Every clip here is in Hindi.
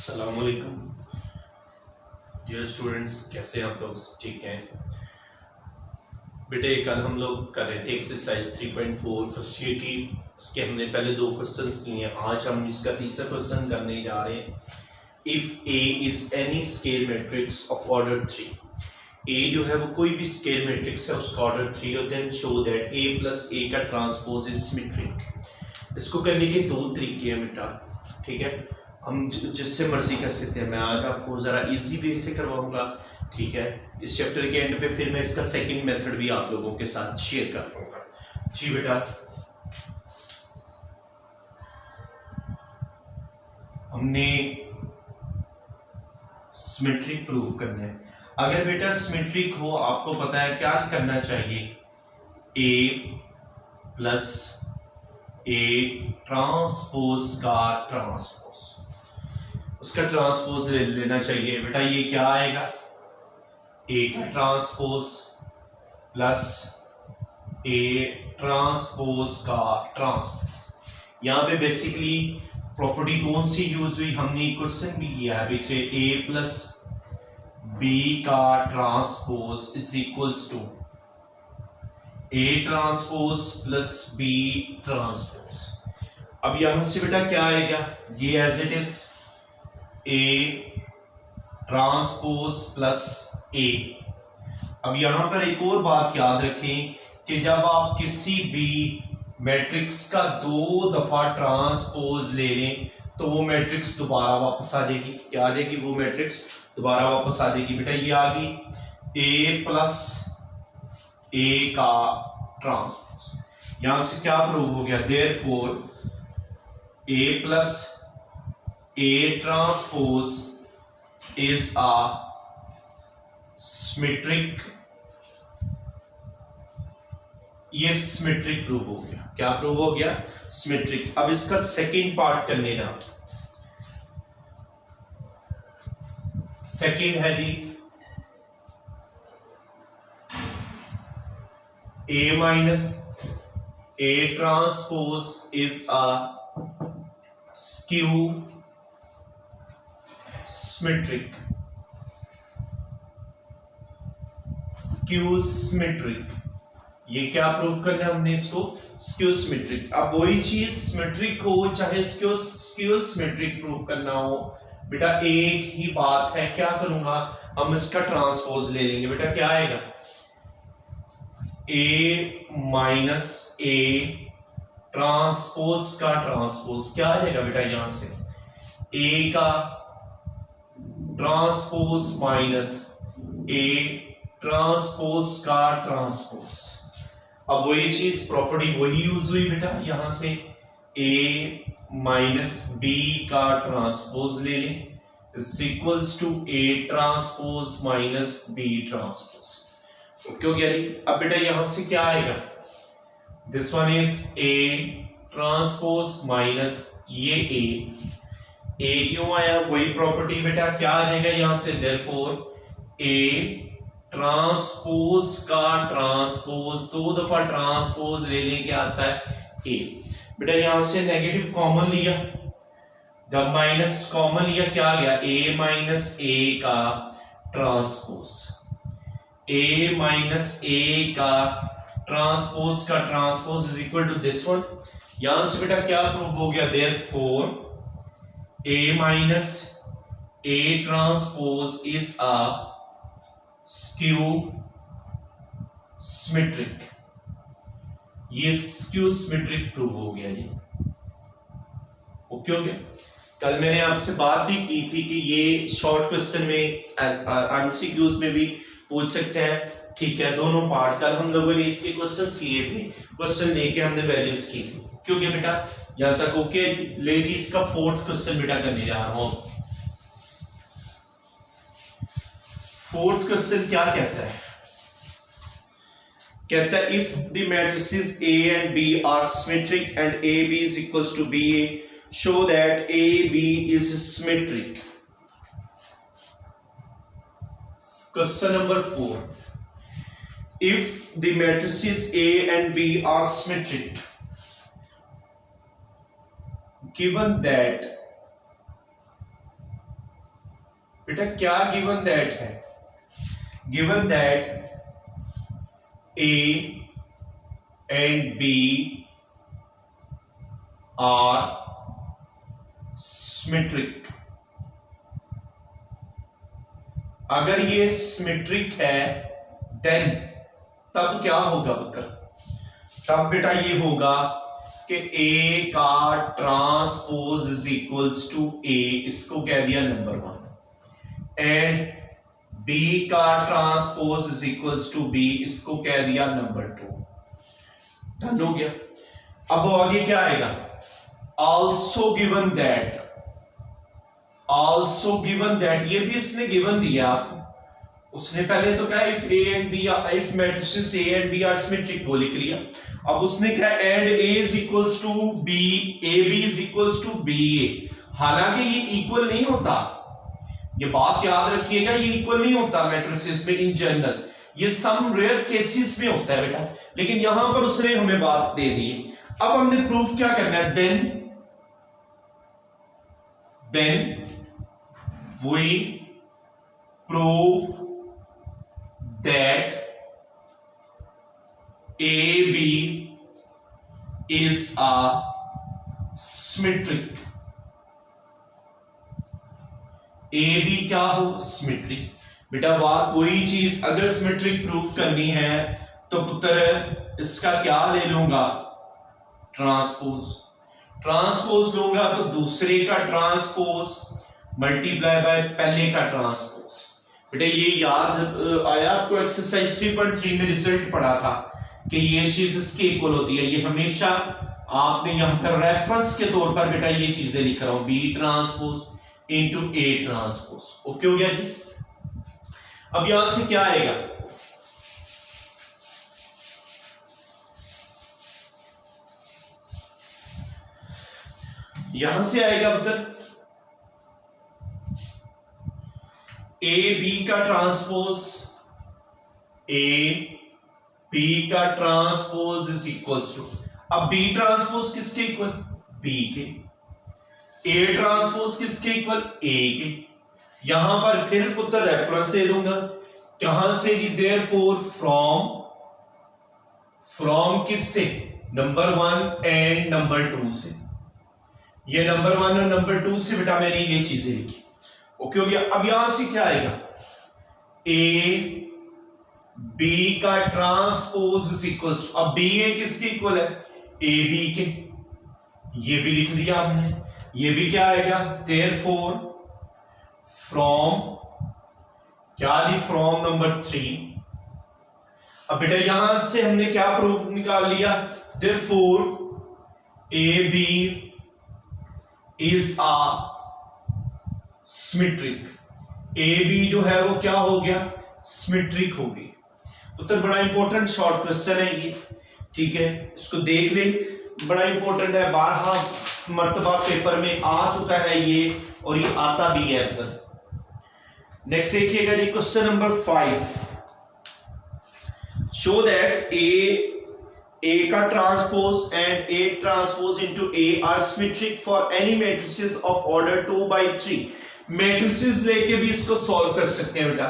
अस्सलामुअलैकुम डियर स्टूडेंट्स, कैसे हैं आप लोग? ठीक हैं बेटे। कल हम लोग कर रहे थे एक्सरसाइज 3.4 फर्स्ट ईयर की। उसके हमने पहले दो क्वेश्चंस किए हैं। आज हम इसका तीसरा क्वेश्चन करने जा रहे हैं। If A is any scale matrix of order 3, ए जो है वो कोई भी स्केल मैट्रिक्स है उसका ऑर्डर 3 और then show that A plus A का ट्रांसपोज इज सिमेट्रिक। इसको करने के दो तरीके हैं बेटा, ठीक है। हम जिससे मर्जी कर सकते हैं। मैं आज आपको ज़रा इजी वे से करवाऊंगा, ठीक है। इस चैप्टर के एंड पे फिर मैं इसका सेकंड मेथड भी आप लोगों के साथ शेयर कर दूंगा। जी बेटा, हमने सिमेट्रिक प्रूव करना है। अगर बेटा सिमेट्रिक हो, आपको पता है क्या करना चाहिए, ए प्लस ए ट्रांसपोज का ट्रांसपोज, उसका ट्रांसपोज ले लेना चाहिए बेटा। ये क्या आएगा, ए का ट्रांसपोज प्लस ए ट्रांसपोज का ट्रांसपोज। यहाँ पे बेसिकली प्रॉपर्टी कौन सी यूज हुई, हमने क्वेश्चन भी किया है बेटे। ए प्लस बी का transpose is equals to A transpose plus B transpose. अब यहां से बेटा क्या आएगा, ये as it is A transpose plus A. अब यहां पर एक और बात याद रखें कि जब आप किसी भी मैट्रिक्स का दो दफा ट्रांसपोज ले लें तो वो मैट्रिक्स दोबारा वापस आ जाएगी। क्या आ जाएगी, वो मैट्रिक्स दोबारा वापस आ जाएगी बेटा। ये आ गई ए प्लस ए का ट्रांसपोज। यहां से क्या प्रूव हो गया, therefore A plus A transpose is a symmetric. ये सिमेट्रिक प्रूव हो गया। क्या प्रूव हो गया, सिमेट्रिक। अब इसका सेकंड पार्ट कर लेना। सेकंड है जी A minus A transpose is a skew symmetric. Skew symmetric, ये क्या प्रूव करना है हमने, इसको स्क्यू सिमेट्रिक। अब वही चीज सिमेट्रिक हो चाहे स्क्यू सिमेट्रिक प्रूव करना हो बेटा, एक ही बात है। क्या करूंगा, हम इसका ट्रांसपोज ले लेंगे बेटा। क्या आएगा, ए माइनस ए ट्रांसपोज का ट्रांसपोज। क्या आ जाएगा बेटा, यहां से ए का ट्रांसपोज माइनस ए ट्रांसपोज का ट्रांसपोज। अब वही चीज, प्रॉपर्टी वही यूज हुई बेटा। यहां से ए माइनस बी का ट्रांसपोज ले लें is equals to A transpose minus B transpose. क्यों कह रही, अब बेटा यहां से क्या आएगा, this one is A transpose minus ये ए क्यों आया, वही प्रॉपर्टी बेटा। क्या आ जाएगा यहां से, देयरफॉर ए ट्रांसपोज का ट्रांसपोज, दो दफा ट्रांसपोज ले लें, क्या आता है ए। बेटा यहां से नेगेटिव कॉमन लिया, जब माइनस कॉमन लिया क्या आ गया, ए माइनस ए का ट्रांसपोज। ए माइनस ए का transpose is equal to this one. यहां से बेटा क्या प्रूव हो गया, therefore A minus A transpose is a skew symmetric. ये स्क्यू सिमेट्रिक प्रूव हो गया जी। ओके हो गया। कल मैंने आपसे बात भी की थी कि ये शॉर्ट क्वेश्चन में एमसीक्यूज में भी पूछ सकते हैं, ठीक है, दोनों पार्ट। कल हम लोगों ने इसके क्वेश्चंस किए थे, क्वेश्चन लेके हमने वैल्यूज की थी। क्योंकि बेटा यहां तक ओके। लेकिन इसका फोर्थ क्वेश्चन बेटा करने जा रहा हूं। फोर्थ क्वेश्चन क्या कहता है, कहता है if the matrices A and B are symmetric and AB is equals to BA, show that AB is symmetric. Question number 4. If the matrices A and B are symmetric, given that बेटा क्या गिवन दैट है? Given that A and B are symmetric। अगर ये सिमेट्रिक है देन तब क्या होगा पुत्र? तब बेटा ये होगा कि A का transpose is equals to A, इसको कह दिया नंबर 1, एंड B का transpose is equals to B, इसको कह दिया नंबर 2। डन हो गया। अब आगे क्या आएगा? Also given that, also given that, ये भी इसने गिवन दिया आपको। उसने पहले तो कहा if A and B, if matrices A and B are symmetric, वो लिख लिया। अब उसने कहा and A is equals to B, AB is equals to BA। हालांकि ये इक्वल नहीं होता, ये बात याद रखिएगा, ये इक्वल नहीं होता मैट्रिसेस में इन जनरल, ये सम रेयर केसेस में होता है बेटा, लेकिन यहां पर उसने हमें बात दे दी। अब हमने प्रूफ क्या करना है? Then we prove that AB is a symmetric. A B क्या हो? सिमेट्रिक। बेटा बात वही चीज, अगर सिमेट्रिक प्रूफ करनी है तो पुत्र इसका क्या ले लूंगा? ट्रांसपोज। ट्रांसपोज लूंगा तो दूसरे का ट्रांसपोज मल्टीप्लाई बाय पहले का ट्रांसपोज। बेटा ये याद आया आपको, एक्सरसाइज 3.3 में रिजल्ट पढ़ा था कि ये चीज इसके इक्वल होती है। ये हमेशा आपने यहां पर रेफरेंस के तौर पर बेटा ये चीजें लिख रहा हूं, B transpose into A transpose. Okay हो गया जी। अब यहां से क्या आएगा? यहां से आएगा उत्तर A B का ट्रांसपोज, A B का ट्रांसपोज इज इक्वल्स टू, अब B ट्रांसपोज किसके इक्वल? B के। A ट्रांसपोज किसके इक्वल? A के। यहां पर फिर पुत्र रेफरेंस दे दूंगा, कहां से? देयरफॉर फ्रॉम किससे? नंबर 1 एंड नंबर 2 से। ये नंबर 1 और नंबर 2 से बेटा मैंने ये चीजें लिखी। ओके हो गया। अब यहां से क्या आएगा? A B का ट्रांसपोज इज इक्वल टू, अब B A किसके इक्वल है? A B के। ये भी लिख दिया हमने। ये भी क्या आएगा? देयरफॉर फ्रॉम क्या दी? From number 3। अब बेटा यहां से हमने क्या प्रूफ निकाल लिया? Therefore A B is a symmetric. A B जो है वो क्या हो गया? सिमेट्रिक हो गई। उत्तर बड़ा इंपॉर्टेंट शॉर्ट क्वेश्चन है ये, ठीक है, इसको देख ले, बड़ा इंपॉर्टेंट है, 12 मर्तबा पेपर में आ चुका है ये, और ये आता भी है अंदर। नेक्स्ट देखिएगा जी, question number 5। Show that A का transpose and A transpose into A are symmetric for any matrices of order 2/3। Matrices लेके भी इसको सॉल्व कर सकते हैं बेटा,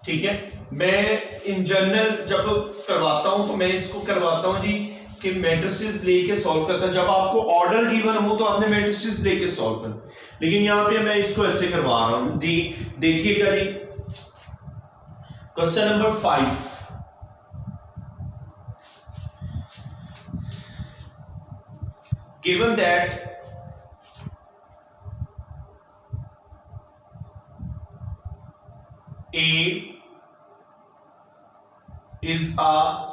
ठीक है। मैं इन जनरल जब करवाता हूं तो मैं इसको करवाता हूं जी कि मैट्रिसेस लेके सॉल्व करता है। जब आपको ऑर्डर गिवन हो तो आपने मैट्रिसेस लेके सॉल्व करना, लेकिन यहां पे मैं इसको ऐसे करवा रहा हूं। देखिएगा जी, question number 5। Given that A is a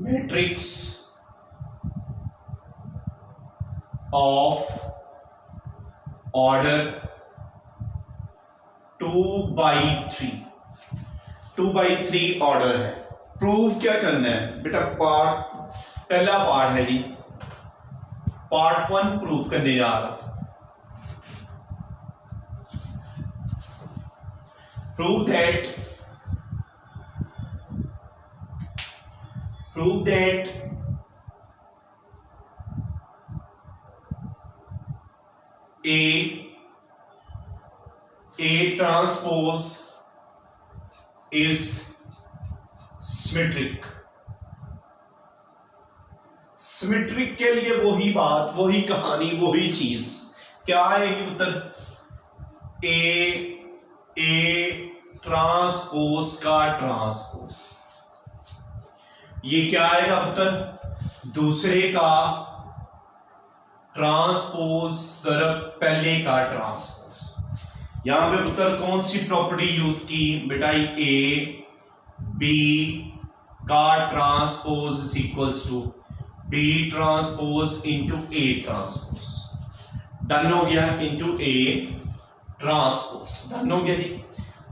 matrix of order 2/3। 2/3 order है। प्रूफ क्या करना है बेटा? पहला पार्ट है जी, पार्ट 1 प्रूफ करने जा रहा था। prove that A A transpose is symmetric. Symmetric के लिए वही बात, वही कहानी, वही चीज क्या आएगी उत्तर? ए ट्रांसपोज का ट्रांसपोज, ये क्या आएगा उत्तर? दूसरे का ट्रांसपोज जरब पहले का ट्रांसपोज। यहां पे उत्तर कौन सी प्रॉपर्टी यूज की बेटा? ए बी का transpose is equals to B transpose into A transpose. Done हो गया, इंटू ए ट्रांसपोज, डन हो गया जी।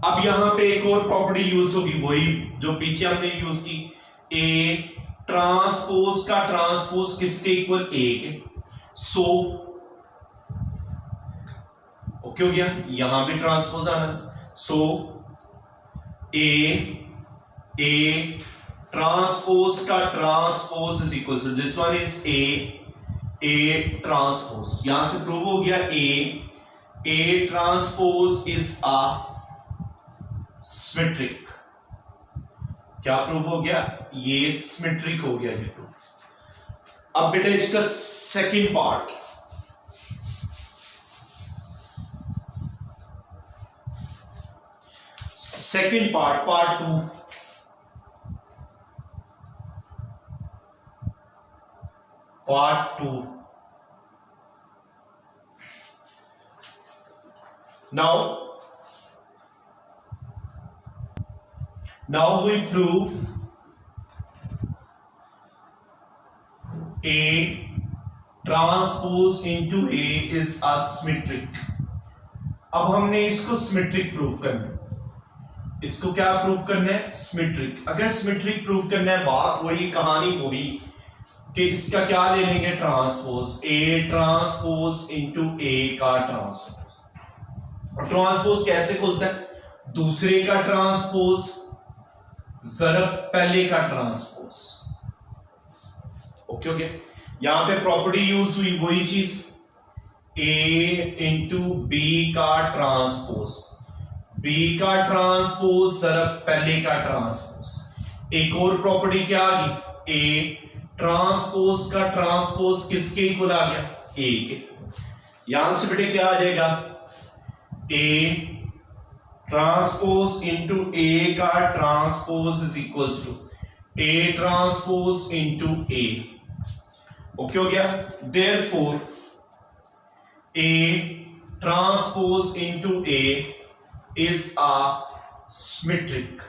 अब यहां पे एक और प्रॉपर्टी यूज होगी, वही जो पीछे हमने यूज की, ए ट्रांसपोज का ट्रांसपोज किसके इक्वल? ए के। सो ओके हो गया, यहां भी ट्रांसपोज आना। सो ए ट्रांसपोज का transpose is equal to this one is A transpose. यहां से प्रूव हो गया A transpose is a symmetric. क्या प्रूव हो गया? ये सिमेट्रिक हो गया ये प्रूफ। अब बेटा इसका second part, part two. Now we prove A transpose into A is a symmetric। अब हमने इसको सिमेट्रिक प्रूव करना है। इसको क्या प्रूव करना है? सिमेट्रिक। अगर सिमेट्रिक प्रूव करना है, बात वही, कहानी वही कि इसका क्या ले लेंगे? Transpose. A transpose into A का ट्रांसपोज। और ट्रांसपोज कैसे खुलता है? दूसरे का ट्रांसपोज जरब पहले का ट्रांसपोज। ओके ओके, यहां पे प्रॉपर्टी यूज हुई वही चीज, ए इंटू बी का ट्रांसपोज। बी का ट्रांसपोज जरब पहले का ट्रांसपोज। एक और प्रॉपर्टी क्या आ गई? ए ट्रांसपोज का ट्रांसपोज किसके इक्वल आ गया? ए के। यहां से बेटे क्या आ जाएगा? ए ट्रांसपोज इंटू ए का transpose is equals to A transpose into A. Okay हो गया। Therefore A transpose into A is a symmetric.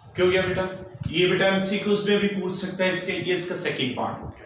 Okay हो गया बेटा। ये बेटा एमसीक्यूज में भी पूछ सकता है इसके, ये इसका सेकंड पार्ट हो गया।